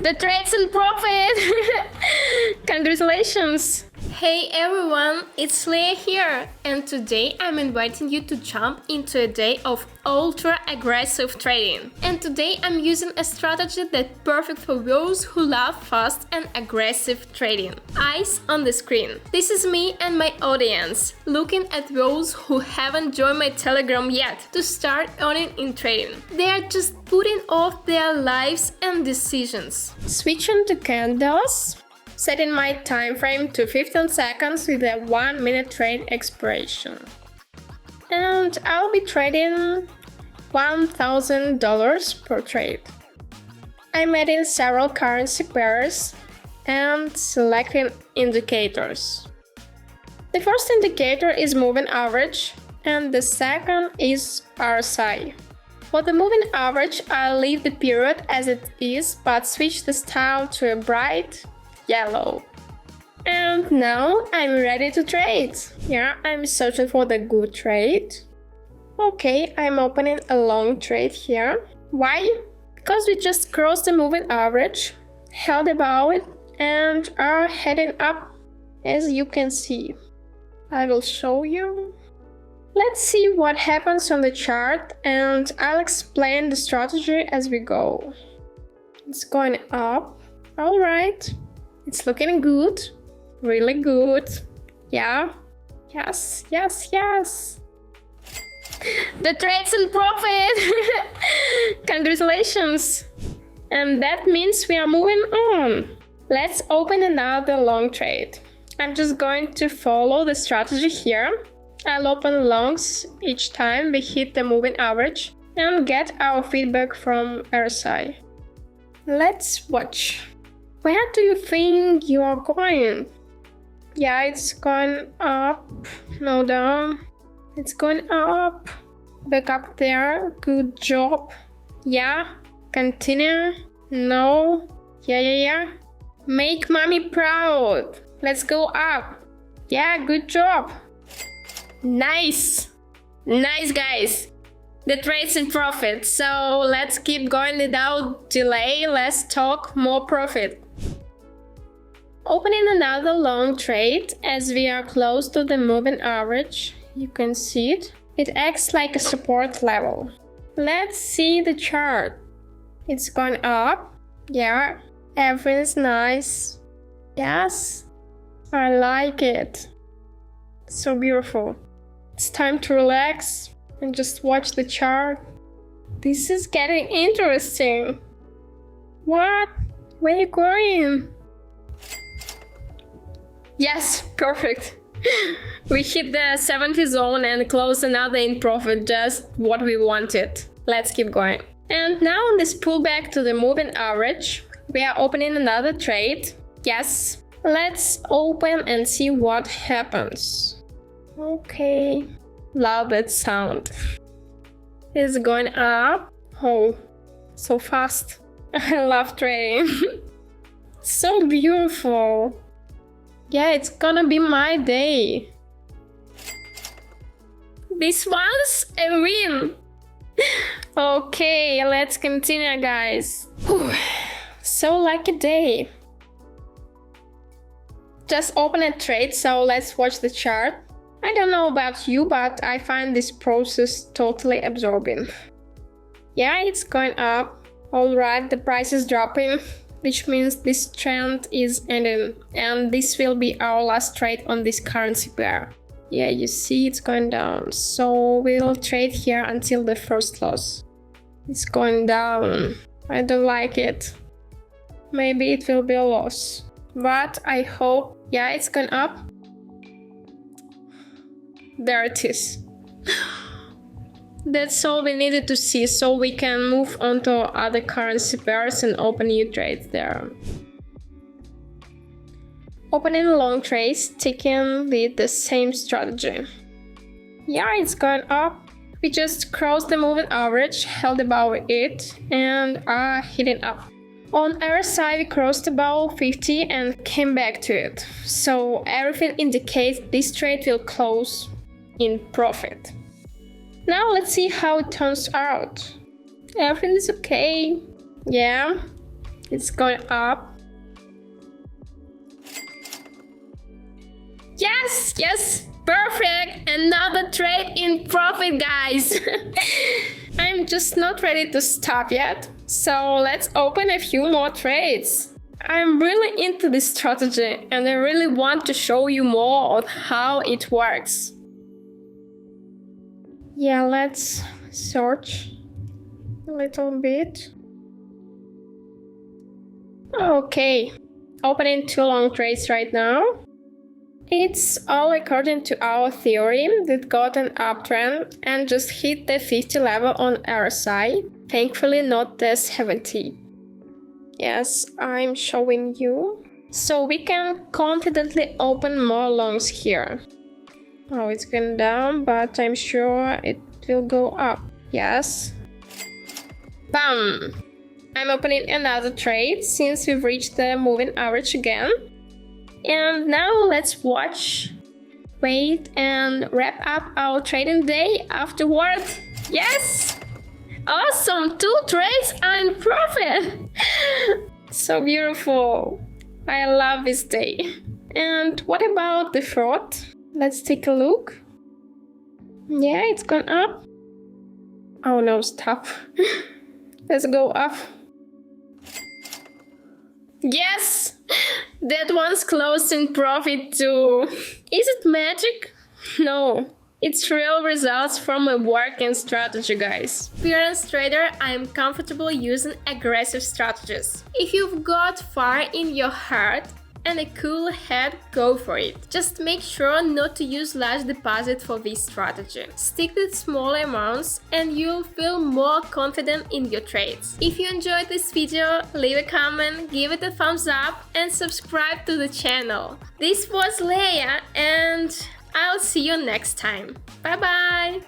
The trade's in profit! Congratulations! Hey everyone, it's Leah here, and today I'm inviting you to jump into a day of ultra-aggressive trading. And today I'm using a strategy that's perfect for those who love fast and aggressive trading. Eyes on the screen. This is me and my audience, looking at those who haven't joined my Telegram yet to start earning in trading. They are just putting off their lives and decisions. Switching to candles. Setting my time frame to 15 seconds with a 1-minute trade expiration. And I'll be trading $1,000 per trade. I'm adding several currency pairs and selecting indicators. The first indicator is moving average and the second is RSI. For the moving average, I'll leave the period as it is but switch the style to a bright yellow. And now I'm ready to trade. Yeah, I'm searching for the good trade. Okay, I'm opening a long trade here. Why? Because we just crossed the moving average, held above it, and are heading up, as you can see. I will show you. Let's see what happens on the chart, and I'll explain the strategy as we go. It's going up. All right. It's looking good, really good. Yeah, yes. The trade's in profit! Congratulations! And that means we are moving on. Let's open another long trade. I'm just going to follow the strategy here. I'll open longs each time we hit the moving average and get our feedback from RSI. Let's watch. Where do you think you are going? Yeah, it's going up, no down. It's going up, back up there, good job. Yeah, continue, no, yeah. Make mommy proud. Let's go up. Yeah, good job. Nice guys. The trade's in profit, so let's keep going without delay. Let's talk more profit. Opening another long trade as we are close to the moving average. You can see it. It acts like a support level. Let's see the chart. It's going up. Yeah, everything's nice. Yes, I like it. So beautiful. It's time to relax and just watch the chart. This is getting interesting. What? Where are you going? Yes, perfect. We hit the 70 zone and closed another in profit, just what we wanted. Let's keep going. And now on this pullback to the moving average, we are opening another trade. Yes, let's open and see what happens. Okay, love that sound. It's going up. Oh, so fast. I love trading. So beautiful. Yeah, it's gonna be my day. This was a win. Okay, let's continue, guys. Whew. So lucky day. Just open a trade, so let's watch the chart. I don't know about you, but I find this process totally absorbing. Yeah, it's going up. Alright, the price is dropping, which means this trend is ending, and this will be our last trade on this currency pair. Yeah, you see it's going down, so we'll trade here until the first loss. It's going down. I don't like it. Maybe it will be a loss, but I hope. Yeah, it's going up. There it is. That's all we needed to see, so we can move on to other currency pairs and open new trades there. Opening long trades, taking with the same strategy. Yeah, it's going up. We just crossed the moving average, held above it, and are hitting up. On RSI, we crossed above 50 and came back to it. So everything indicates this trade will close in profit. Now let's see how it turns out. Everything is okay. Yeah, It's going up. Yes, yes, perfect. Another trade in profit, guys. I'm just not ready to stop yet. So let's open a few more trades. I'm really into this strategy and I really want to show you more of how it works. Yeah, let's search a little bit. Okay, opening 2 long trades right now. It's all according to our theory that got an uptrend and just hit the 50 level on RSI. Thankfully not the 70. Yes, I'm showing you. So we can confidently open more longs here. Oh, it's going down, but I'm sure it will go up. Yes. Bam! I'm opening another trade since we've reached the moving average again. And now let's watch, wait, and wrap up our trading day afterward. Yes! Awesome! 2 trades are in profit! So beautiful! I love this day. And what about the fraud? Let's take a look. Yeah, it's gone up. Oh no, stop. Let's go up. Yes! That one's closed in profit too. Is it magic? No. It's real results from a working strategy, guys. Experienced trader, I'm comfortable using aggressive strategies. If you've got fire in your heart and a cool head, go for it. Just make sure not to use large deposit for this strategy. Stick with small amounts and you'll feel more confident in your trades. If you enjoyed this video, leave a comment, give it a thumbs up and subscribe to the channel. This was Leia and I'll see you next time. Bye bye!